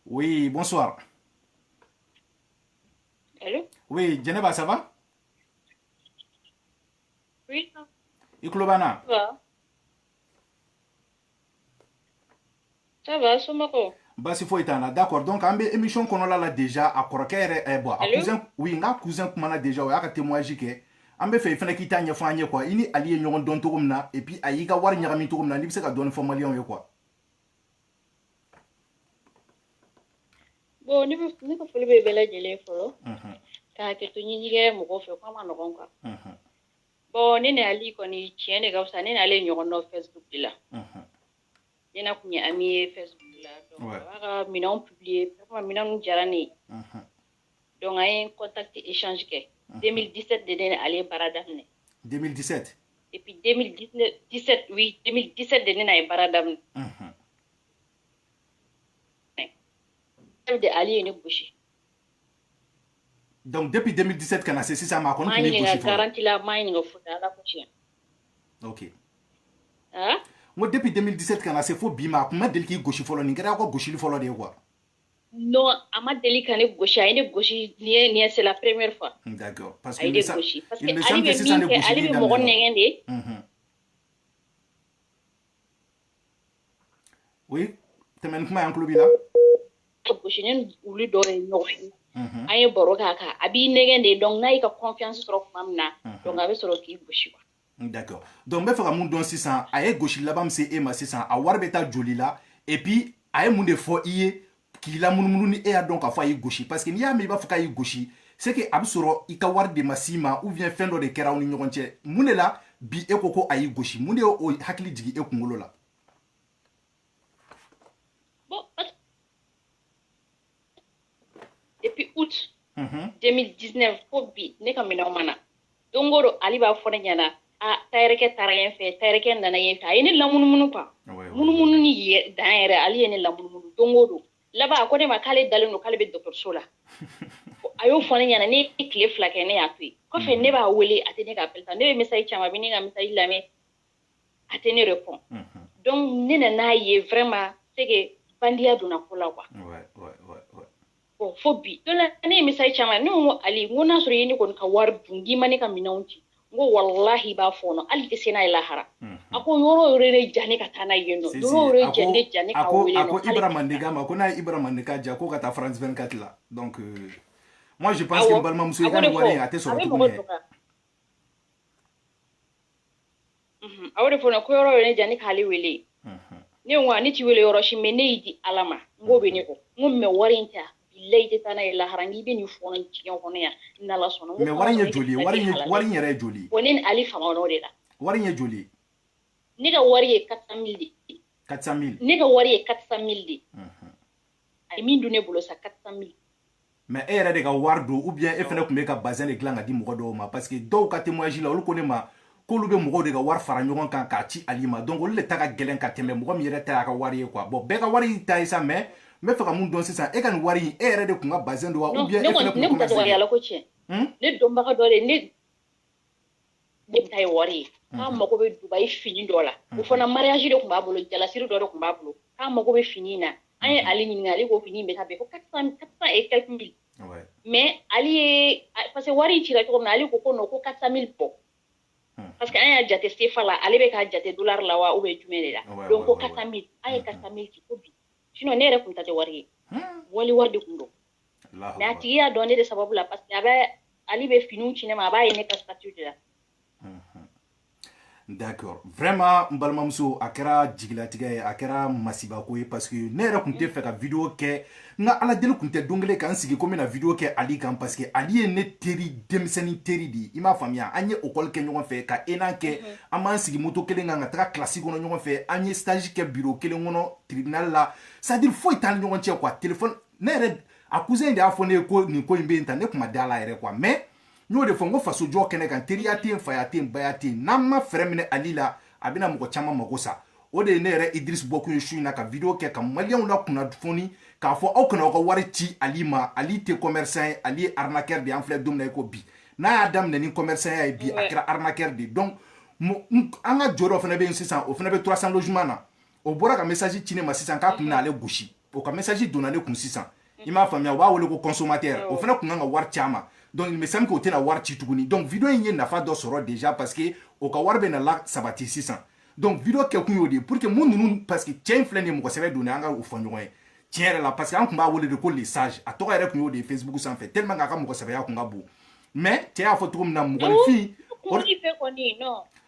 Oui, bonsoir. Allô? Oui, Djeneba, ça va? Oui. Iklobana? Ça va, Somako? Basi fo itana, d'accord. Donc, ambe émission kono la déjà à korokere bon, à cousin, oui, nga cousin kumana déjà o yaka témoignage ke. Ambe fe fena kita nya fanye quoi. Ini allié nyon don to na et puis ayiga war nyami to na ni se ka don formalion yo quoi. Bon, ni ko foli be bela jele folo. Ka ke to nyige mo ko fe kwa ma no kwa. Bon, ni ne ali ko ni chiene ga usa ni na le nyon no Facebook dila. Ni na kunya ami Facebook dila. Donc, aga minon publier, vraiment minon jarani. Donc ay contact échange ke. 2017 de den aller baradamne. 2017. Et puis 2017 oui, 2017 de den ay baradamne. De Ali ne bouchi. Donc depuis 2017 kana c'est ça ma compte ni bouchi. Garantie la mining of la bouchi. OK. Hein? Moi depuis 2017 kana c'est faux bima kuma deliki gauche folo ni ngara ko gauche li folo de quoi. Non, ama delika ne gauche, ne gauche ni c'est la première fois. D'accord. Parce que il me semble que c'est ça ne gauche. Ali be mo ngende. Oui, temen kuma en club là. Gauchinen uli do ñoxi ay boro kaka abi negende donc nay ka confiance sur mamna donc abe soro ki gauchi quoi. D'accord. Donc be fera mun don 600 ay gauchi là bam c'est ema 600 a war beta joli là et puis ay mun de fo iye ki la mun ni e donc a fa yi gauchi parce que ni ya me ba fa yi gauchi c'est que ab soro i ka war de masima ou bien fendo de kera ni ñogonche mun la bi e koko ay gauchi mun de o hakli jigi e kungolo la. Bon, depuis août 2019 ko bi ne ka mina mana dongoro ali ba fona nyana a tayreke tarayen fe tayreke nana yen fa yene lamunumunu pa munumunu ni daire ali yene lamunumunu dongoro laba ko ne ma kale daleno kale be docteur sola ayo fona nyana ne clé flake ne akui ko fe ne ba wele atene ka pelta ne be message chama bi ne ga message lame atene répond donc ne na ye vraiment c'est que bandia dona kola quoi. Ouais. bon fo bi don la ne misali caman ne ko ali ngo n'a sɔrɔ i ye ne kɔni ka wari dun k'i ma ne ka minɛnw ci n ko walahi b'a fɔ no ali tɛ se n'a ye lahara a ko yɔrɔ yɔrɔ ne ja ne ka taa n'a ye nɔ yɔrɔ yɔrɔ ja ne ja ne ka wele nɔ a ko Ibra Mandeka ma ko n'a ye Ibra Mandeka ja ko ka taa France 24 la donc moi je pense que n balimamuso i ka nin wari a tɛ sɔrɔ tuguni dɛ a y'o de fɔ ko yɔrɔ yɔrɔ ne ja ne k'ale wele ne ko ne ti wele yɔrɔ si mais ne y'i di ala ma n ko bɛ ne kɔ n ko mais wari in ta bilayi tɛ taa n'a ye lahara n k'i bɛ nin fɔnɔ jiɲɛ kɔnɔ yan n'ala sɔnna mais wari in ye joli ye wari in yɛrɛ ye joli ye bon ne ni ali fanga o de la wari in ye joli ye ne ka wari ye 400 000 de 400 000 ne ka wari ye 400 000 de a ye min dun ne bolo sa 400 000 mais e yɛrɛ de ka wari don ou bien e fɛnɛ tun bɛ ka bazin de dilan ka di mɔgɔ dɔw ma parce que dɔw ka témoignage la olu ko ne ma k'olu bɛ mɔgɔw de ka wari fara ɲɔgɔn kan k'a ci ali ma donc olu de ta ka gɛlɛn ka tɛmɛ mɔgɔ min yɛrɛ ta y'a ka wari ye quoi bon bɛɛ ka wari ta ye sa mais n bɛ fɛ ka mun dɔn sisan e ka nin wari in e yɛrɛ de tun ka bazin don wa ou bien e fɛnɛ tun ne tun tɛ yala ko tiɲɛ ne dɔnbaga dɔ de ne ta ye wari ye k'a mago bɛ Dubayi fini dɔ la o fana mariage de tun b'a bolo jalasiri dɔ de tun b'a bolo k'a mago bɛ fini in na an ye ale ɲininka ale ko fini in bɛ taa bɛn ko 400 et quelques mille mais ale ye parce que wari in cira cogo min na ale ko non ko 400 000 bɔ parce que an y'a jate sefa la ale bɛ k'a jate dollar la wa ou bien jumɛn de la donc ko 400 000 an ye 400 000 ci ko bi sinon ne yɛrɛ tun ta tɛ wari ye wari de tun don mais a tigi y'a dɔn ne de sababu la parce que a bɛ ale bɛ finiw ci ne ma a b'a ye ne ka statut de la d'accord vraiment n balimamuso a kɛra jigilatigɛ ye a kɛra masibako ye parce que ne yɛrɛ tun tɛ fɛ ka video kɛ n ka ala deli tun tɛ don kelen ka n sigi ko n bɛna video kɛ ali kan parce que ali ye ne teri denmisɛnnin teri de ye i m'a faamuya an ye école kɛ ɲɔgɔn fɛ ka ENA kɛ an b'an sigi moto kelen kan ka taga classe kɔnɔ ɲɔgɔn fɛ an ye stage kɛ bureau kelen kɔnɔ tribunal la c'est à dire foyi t'an ni ɲɔgɔn cɛ quoi téléphone ne yɛrɛ a cousin de y'a fɔ ne ye ko nin ko in bɛ yen tan ne tun ma da la yɛrɛ quoi mais n y'o de fɔ n ko faso jɔ kɛnɛ kan teriya tɛ yen faya tɛ yen baya tɛ yen n'an ma fɛɛrɛ minɛ ali la a bɛna mɔgɔ caman mago sa o de ye ne yɛrɛ Idriss bɔkun ye su in na ka video kɛ ka maliyɛnw la kunnafoni k'a fɔ aw kana aw ka wari ci ali ma ali tɛ commerçant ye ali ye arnaqueur de ye an filɛ don min na i ko bi n'a y'a daminɛ ni commerçant ye bi a kɛra arnaqueur de ye donc an ka jɔ dɔ fana bɛ yen sisan o fana bɛ 300 logement na o bɔra ka message ci ne ma sisan k'a tun bɛna ale gosi o ka message donna ne kun sisan i m'a faamuya u b'a wele ko consommateur o fana tun kan ka wari ci a ma donc il me semble qu'o tɛna wari ci tuguni donc video in ye nafa dɔ sɔrɔ déjà parce que o ka wari bɛ na la sabati sisan donc video kɛ kun y'o de ye pour que mun ninnu parce que cɛ in filɛ nin ye mɔgɔ sɛbɛ donni an ka o fɔ ɲɔgɔn ye tiɲɛ yɛrɛ la parce que an tun b'a wele de ko les sages a tɔgɔ yɛrɛ kun y'o de ye Facebook sanfɛ tellement k'a ka mɔgɔ sɛbɛya kun ka bon mais cɛ y'a fɔ cogo min na mɔgɔninfin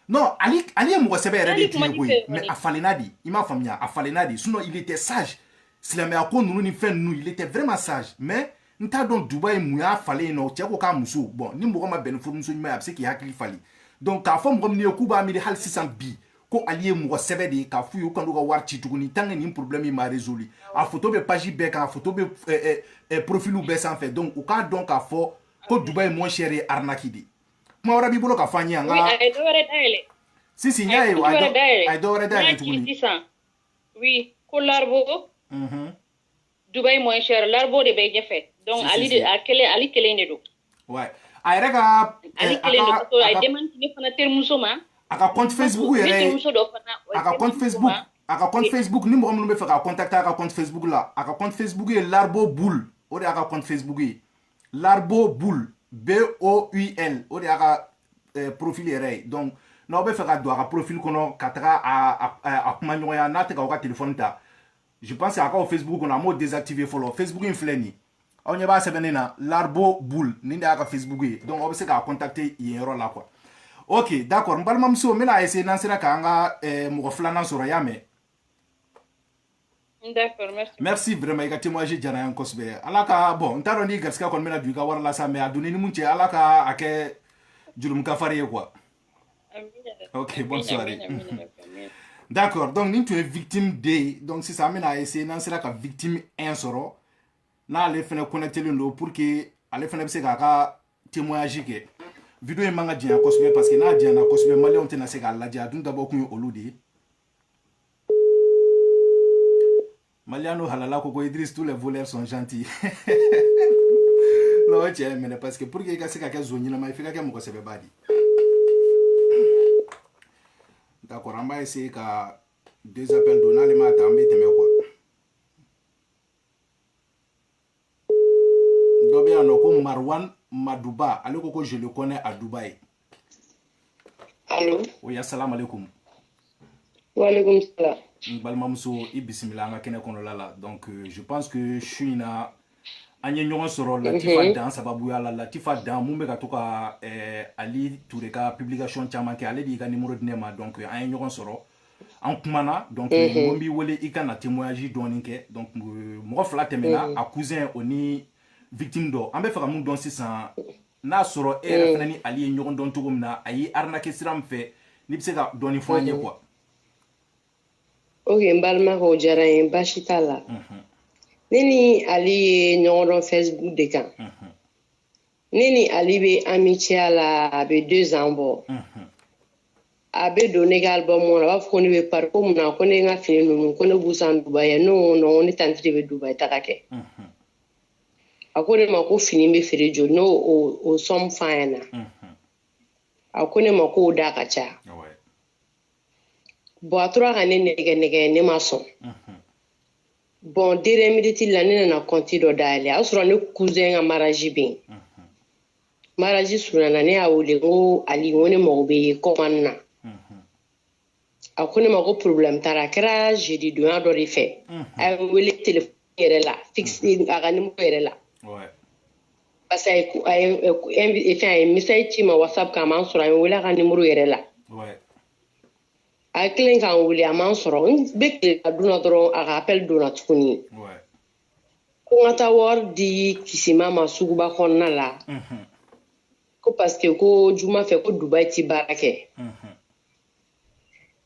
non ale ye mɔgɔ sɛbɛ yɛrɛ de tun ye koyi mais a falenna de i m'a faamuya a falenna de sinon il était sage silamɛya ko ninnu ni fɛn ninnu il était vraiment sage mais n t'a dɔn Dubayi mun y'a falen yen nɔ cɛ ko k'a muso bon ni mɔgɔ ma bɛn ni furumuso ɲuman ye a bɛ se k'i hakili fali donc k'a fɔ mɔgɔ min ye k'u b'a miiri hali sisan bi ko ale ye mɔgɔ sɛbɛ de ye k'a f'u ye u kan'u ka wari ci tuguni tant que nin problème in ma résolu a photo bɛ page bɛɛ kan a photo bɛ profiliw bɛɛ sanfɛ donc u k'a dɔn k'a fɔ ko Dubayi moins cher ye arnaque de kuma wɛrɛ b'i bolo ka fɔ an ye an ka si n y'a ye a ye dɔ wɛrɛ dayɛlɛ tuguni oui ko Larbo Dubayi moins cher Larbo de bɛ ɲɛfɛ donc ali kelen de don ouais a yɛrɛ ka ali kelen de don a ye démenti ne fana terimuso ma a ka compte Facebook yɛrɛ a ka compte Facebook ni mɔgɔ minnu bɛ fɛ k'a contacter a ka compte Facebook la a ka compte Facebook ye Larbo Boul o de y'a ka compte Facebook ye Larbo Boul BOUL o de y'a ka profil yɛrɛ ye donc n'aw bɛ fɛ ka don a ka profil kɔnɔ ka taga a kuma ɲɔgɔnya n'a tɛ k'aw ka téléphone ta je pense a ka Facebook kɔnɔ a m'o désactiver fɔlɔ Facebook in filɛ nin ye aw ɲɛ b'a sɛbɛnnen na Larbo Boul nin de y'a ka Facebook ye donc aw bɛ se k'a contacter yen yɔrɔ la quoi ok d'accord n balimamuso n bɛna essayer n'an sera k'an ka mɔgɔ filanan sɔrɔ y'a mɛn d'accord merci vraiment i ka témoignage diyara n ye kosɛbɛ ala ka bon n t'a dɔn ni garisigɛ kɔni bɛna don i ka wari la sa mais a donni ni mun cɛ ala ka a kɛ jurumukafari ye quoi ok bonne soirée d'accord donc nin tun ye victime 2 ye donc sisan an bɛna essayer n'an sera ka victime 1 sɔrɔ n'ale fɛnɛ connectelen don pour que ale fɛnɛ bɛ se k'a ka témoignage kɛ video in man ka janya kosɛbɛ parce que n'a janyana kosɛbɛ maliyɛnw tɛna se k'a lajɛ a dun dabɔ kun ye olu de ye maliyɛn halala ko Idriss tous les voleurs sont gentils non o cɛ ye minɛ parce que pour que i ka se ka kɛ zon ɲɛnama ye f'i ka kɛ mɔgɔ sɛbɛba de d'accord an b'a essayer ka 2 appels don n'ale m'a ta an bɛ tɛmɛ quoi Marwan Madouba. Allô, Coco, je le connais à Dubaï. Allô? Oui, assalamu alaikum. Wa alaikum salam. Balmamso, Ibissimila, Kene Konolola. Donc, je pense que je suis là. Anye ɲɔgɔn sɔrɔ Latifa Dan sababuya la Latifa Dan mun bɛ ka to ka Ali Ture ka publication caman kɛ ale de y'i ka numéro di ne ma donc an ye ɲɔgɔn sɔrɔ an kumana donc mɔgɔ b'i wele i ka na témoignage dɔɔni kɛ donc mɔgɔ fila tɛmɛna a cousin o ni victime dɔ an bɛ fɛ ka mun dɔn sisan n'a sɔrɔ e yɛrɛ fana ni Ali ye ɲɔgɔn dɔn cogo min na a y'i arnaquer sira min fɛ n'i bɛ se ka dɔɔni fɔ an ye quoi. Ok, n balimakɛ o diyara n ye baasi t'a la. Ne ni Ali ye ɲɔgɔn dɔn Facebook de kan. Ne ni Ali bɛ amitié la a bɛ 2 ans bɔ. A bɛ don ne ka album kɔnɔ a b'a fɔ ko ne bɛ Paris ko mun na ko ne ka fini ninnu ko ne b'u san Dubaï non ne tante de bɛ Dubaï taga kɛ. A ko ne ma ko fini bɛ feere joli n'o o somme f'a ɲɛna. A ko ne ma k'o da ka ca. Bon a tora ka ne nɛgɛ ne ma sɔn. Bon dernière minute la ne nana compte dɔ dayɛlɛ a y'a sɔrɔ ne cousin ka mariage bɛ yen. Mariage surunyana ne y'a wele ko Ali ko ne mago bɛ commande na. A ko ne ma ko problème t'a la a kɛra jeudi donya dɔ de fɛ. A ye n wele téléphone yɛrɛ la fixe a ka numéro yɛrɛ la. Parce que a ye message ci ma WhatsApp kan a m'an sɔrɔ a ye n wele a ka numéro yɛrɛ la. A ye kelen k'an wele a m'an sɔrɔ n bɛ tile ka dun na dɔrɔn a ka appel donna tuguni. Ko n ka taa wari di Kisima ma suguba kɔnɔna la. Ko parce que ko juma fɛ ko Dubaï ti baara kɛ.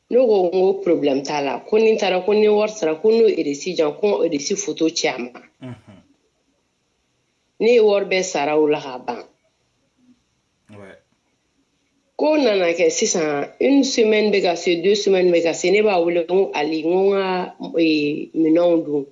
Ne ko n ko problème t'a la ko ni n taara ko ni wari sara ko n'o RC jan ko RC photo ci a ma. Ne ye wari bɛɛ sara o la ka ban. Ko nana kɛ sisan 1 semaine bɛ ka se 2 semaines bɛ ka se ne b'a wele ko Ali n ko n ka minɛnw dun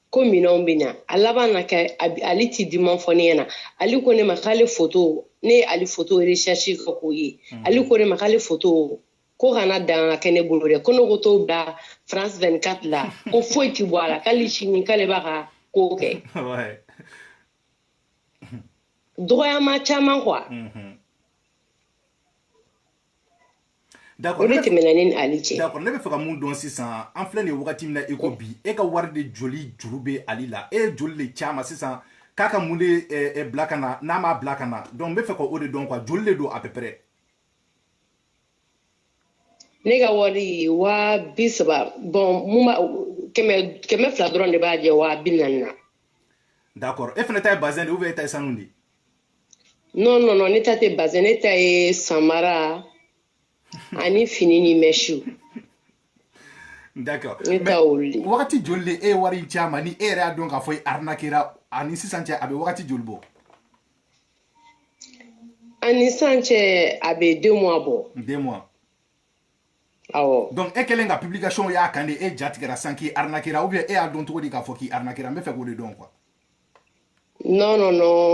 ko minɛnw bɛ na a laban na kɛ Ali ti diman fɔ ne ɲɛna Ali ko ne ma k'ale photo ne ye Ali photo recherche kɛ k'o ye Ali ko ne ma k'ale photo ko kana dan ka kɛ ne bolo dɛ ko ne ko t'o bila France 24 la ko foyi ti bɔ a la k'ale sini k'ale b'a ka ko kɛ dɔgɔyama caman quoi. D'accord, ne bɛ fɛ ka mun dɔn sisan an filɛ nin ye wagati min na e ko bi e ka wari de joli juru bɛ Ali la e ye joli de ci a ma sisan k'a ka mun de bila ka na n'a m'a bila ka na donc n bɛ fɛ ka o de dɔn quoi joli de don à peu près. Ne ka wari 30 bon mun b'a 200 dɔrɔn de b'a jɛ 40 na. D'accord e fana ta ye bazin de ou bien e ta ye sanu de. Non ne ta tɛ bazin ne ta ye samara. Ani fini ni mèche. D'accord. Mais wagati joli de e wari ci a ma ni e yɛrɛ y'a dɔn k'a fɔ arnaquera ani sisan cɛ a bɛ wagati joli bɔ. Ani sisan cɛ a bɛ 2 mois bɔ. 2 mois. Awɔ. Donc e kɛlen ka publication y'a kan de e ja tigɛra san k'i arnaquera ou bien e y'a dɔn cogo di k'a fɔ k'i arnaquera n bɛ fɛ k'o de dɔn quoi. Non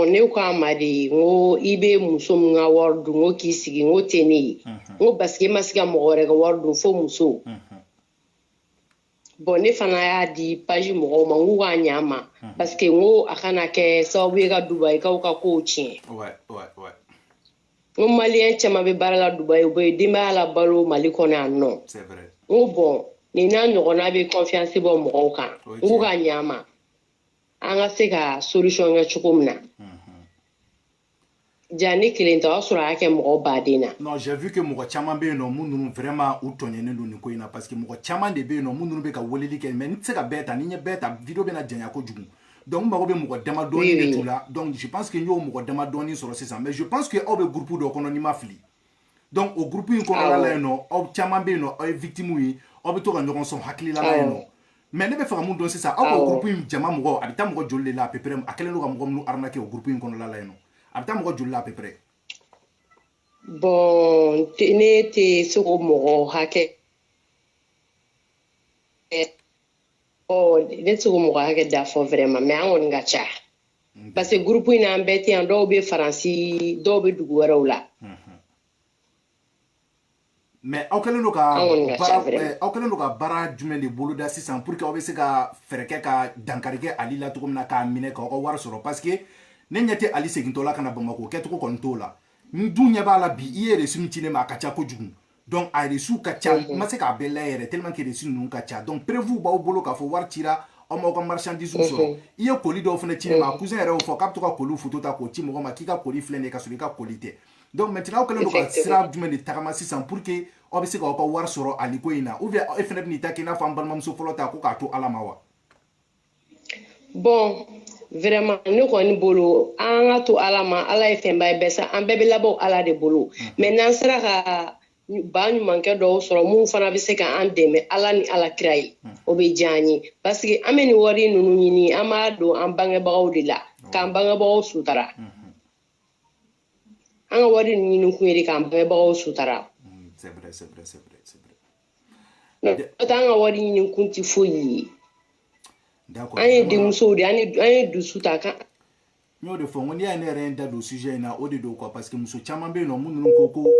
ne k'a ma de n ko i bɛ muso min ka wari dun n ko k'i sigi n ko tɛ ne ye n ko parce que e ma se ka mɔgɔ wɛrɛ ka wari dun fo muso. Bon ne fana y'a di page mɔgɔw ma n k'u k'a ɲɛ ma parce que n ko a kana kɛ sababu ye ka Dubaï kaw ka kow tiɲɛ. N ko maliyɛn caman bɛ baara la Dubaï u bɛ denbaya la balo Mali kɔnɔ yan nɔ. N ko bon nin n'a ɲɔgɔnna bɛ confiance bɔ mɔgɔw kan n k'u k'a ɲɛ ma. An ka se ka solution kɛ cogo min na. Ja ne kelen tɛ o y'a sɔrɔ a y'a kɛ mɔgɔ baden na. Non j'ai vu que mɔgɔ caman bɛ yen nɔ minnu vraiment u tɔɲɔnen don nin ko in na parce que mɔgɔ caman de bɛ yen nɔ minnu bɛ ka weleli kɛ mais n tɛ se ka bɛɛ ta ni n ye bɛɛ ta vidéo bɛna janya kojugu donc n mago bɛ mɔgɔ damadɔni de t'u la donc je pense que n y'o mɔgɔ damadɔni sɔrɔ sisan mais je pense que aw bɛ groupe dɔ kɔnɔ n'i ma fili donc o groupe in kɔnɔna la yen nɔ aw caman bɛ yen nɔ aw ye victime ye aw bɛ to ka ɲɔgɔn sɔn hakilila la yen nɔ. Mais ne bɛ fɛ ka mun dɔn sisan aw ka groupe in jama mɔgɔ a bɛ taa mɔgɔ joli de la à peu près a kɛlen don ka mɔgɔ minnu arnaquer o groupe in kɔnɔna la yen nɔ a bɛ taa mɔgɔ joli la à peu près. Bon ne tɛ se k'o mɔgɔ hakɛ ne tɛ se k'o mɔgɔ hakɛ da fɔ vraiment mais an kɔni ka ca parce que groupe in na an bɛɛ tɛ yan dɔw bɛ Faransi dɔw bɛ dugu wɛrɛw la. Mais aw kɛlen don ka baara jumɛn de boloda sisan pour que aw bɛ se ka fɛɛrɛ kɛ ka dankari kɛ Ali la cogo min na k'a minɛ k'aw ka wari sɔrɔ parce que ne ɲɛtɛ ali segintɔ la ka na Bamako kɛcogo kɔni t'o la n dun ɲɛ b'a la bi i ye reçu min ci ne ma a ka ca kojugu donc a reçu ka ca n ma se k'a bɛɛ layɛ yɛrɛ tellement que reçu ninnu ka ca donc prévu b'aw bolo k'a fɔ wari cira aw m'aw ka marchandise sɔrɔ i ye koli dɔw fana ci ne ma cousin yɛrɛ y'o fɔ k'a bɛ to ka koliw photo ta k'o ci mɔgɔ ma k'i ka koli filɛ nin ye ka sɔrɔ i ka koli tɛ donc maintenant aw kɛlen don ka sira jumɛn de tagama sisan pour que aw bɛ se k'aw ka wari sɔrɔ ali ko in na ou bien e fana bɛ n'i ta kɛ i n'a fɔ an balimamuso fɔlɔ ta ko k'a to ala ma wa. Bon vraiment ne kɔni bolo an ka to ala ma ala ye fɛnba ye bɛɛ sa an bɛɛ bɛ labɔ ala de bolo mais n'an sera ka ba ɲumankɛ dɔw sɔrɔ mun fana bɛ se ka an dɛmɛ ala ni ala kira ye o bɛ diya an ye parce que an bɛ nin wari ninnu ɲini an b'a don an bangebagaw de la k'an bangebagaw sutara an ka wari ninnu ɲini kun ye de k'an bangebagaw sutara c'est vrai c'est vrai c'est vrai c'est vrai n'o tɛ an ka wari ɲini kun tɛ foyi ye an ye denmusow de an ye dusu ta kan n y'o de fɔ n ko n'i y'a ye ne yɛrɛ ye n da don sujet in na o de don quoi parce que muso caman bɛ yen nɔ minnu ko ko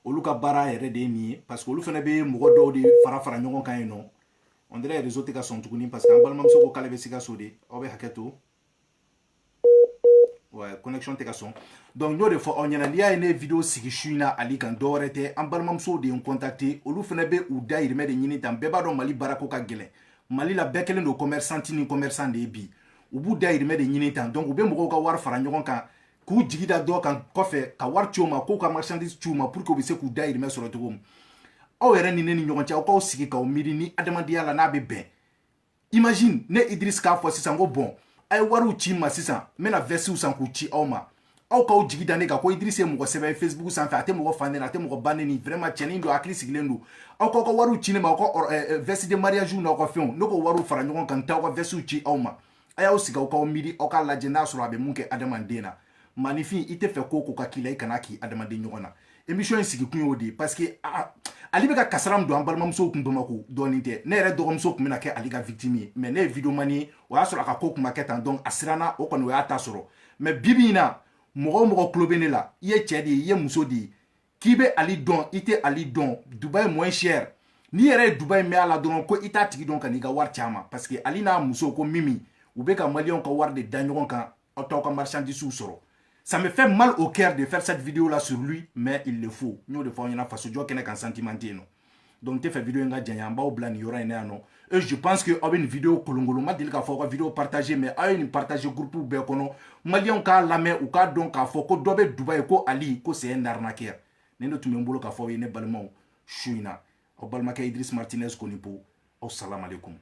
olu ka baara yɛrɛ de ye nin ye parce que olu fana bɛ mɔgɔ dɔw de fara fara ɲɔgɔn kan yen nɔ on dirait réseau tɛ ka sɔn tuguni parce que an balimamuso ko k'ale bɛ Sikaso de aw bɛ hakɛ to ouais connexion tɛ ka sɔn donc n y'o de fɔ aw ɲɛna n'i y'a ye ne ye vidéo sigi su in na ali kan dɔwɛrɛ tɛ an balimamusow de ye n contacter olu fana bɛ u dahirimɛ de ɲini tan bɛɛ b'a dɔn Mali baarako ka gɛlɛn Mali la bɛɛ kɛlen don commerçante ni commerçant de ye bi u b'u dahirimɛ de ɲini tan donc u bɛ mɔgɔw ka wari fara ɲɔgɔn kan k'u jigi da dɔ kan kɔfɛ ka wari ci u ma k'u ka marchandise ci u ma pour que u bɛ se k'u dahirimɛ sɔrɔ cogo min aw yɛrɛ ni ne ni ɲɔgɔn cɛ aw k'aw sigi k'aw miiri ni adamadenya la n'a bɛ bɛn imagine ne Idriss k'a fɔ sisan ko bon a ye wariw ci ma sisan n bɛna vɛsiw san k'u ci aw ma aw k'aw jigi da ne kan ko Idriss ye mɔgɔ sɛbɛn ye Facebook sanfɛ a tɛ mɔgɔ fan ne na a tɛ mɔgɔ ban ne ni vraiment cɛnin don hakili sigilen don aw k'aw ka wariw ci ne ma aw ka vɛsi de mariage n'aw ka fɛnw ne k'o wariw fara ɲɔgɔn kan n t'aw ka vɛsiw ci aw ma a y'aw sigi aw k'aw miiri aw k'a lajɛ n'a sɔrɔ a bɛ mun kɛ adamaden na maanifin i tɛ fɛ ko ko ka k'i la i kana k'i adamaden ɲɔgɔn na émission in sigi kun y'o de ye parce que ale bɛ ka kasara min don an balimamusow kun Bamako dɔɔnin tɛ ne yɛrɛ dɔgɔmuso tun bɛna kɛ ale ka victime ye mais ne ye vidéoman ye o y'a sɔrɔ a ka ko kun ma kɛ tan donc a siranna o kɔni o y'a ta sɔrɔ mais bibi in na mɔgɔ o mɔgɔ tulo bɛ ne la i ye cɛ de ye i ye muso de ye k'i bɛ ali dɔn i tɛ ali dɔn Dubaï moins cher n'i yɛrɛ ye Dubaï mɛn a la dɔrɔn ko i t'a tigi dɔn ka n'i ka wari caman parce que ali n'a muso ko Mimi u bɛ ka maliyɛnw ka wari de da ɲɔgɔn kan aw t'aw ka marchandise sɔrɔ ça me fait mal au cœur de faire cette vidéo là sur lui mais il le faut n y'o de fɔ aw ɲɛna fasojɔ kɛnɛ kan sentiment tɛ yen nɔ donc n tɛ fɛ vidéo in ka janya an b'aw bila nin yɔrɔ in na yan nɔ et je pense que aw bɛ nin vidéo kolonkolon ma deli k'a fɔ aw ka vidéo partager mais aw ye nin partager groupe bɛɛ kɔnɔ maliyɛnw k'a lamɛn u k'a dɔn k'a fɔ ko dɔ bɛ Dubaï ko Ali ko c'est un arnaqueur nin de tun bɛ n bolo k'a fɔ aw ye ne balimaw su in na aw balimakɛ Idriss Martinez Konipo aw salam aleykum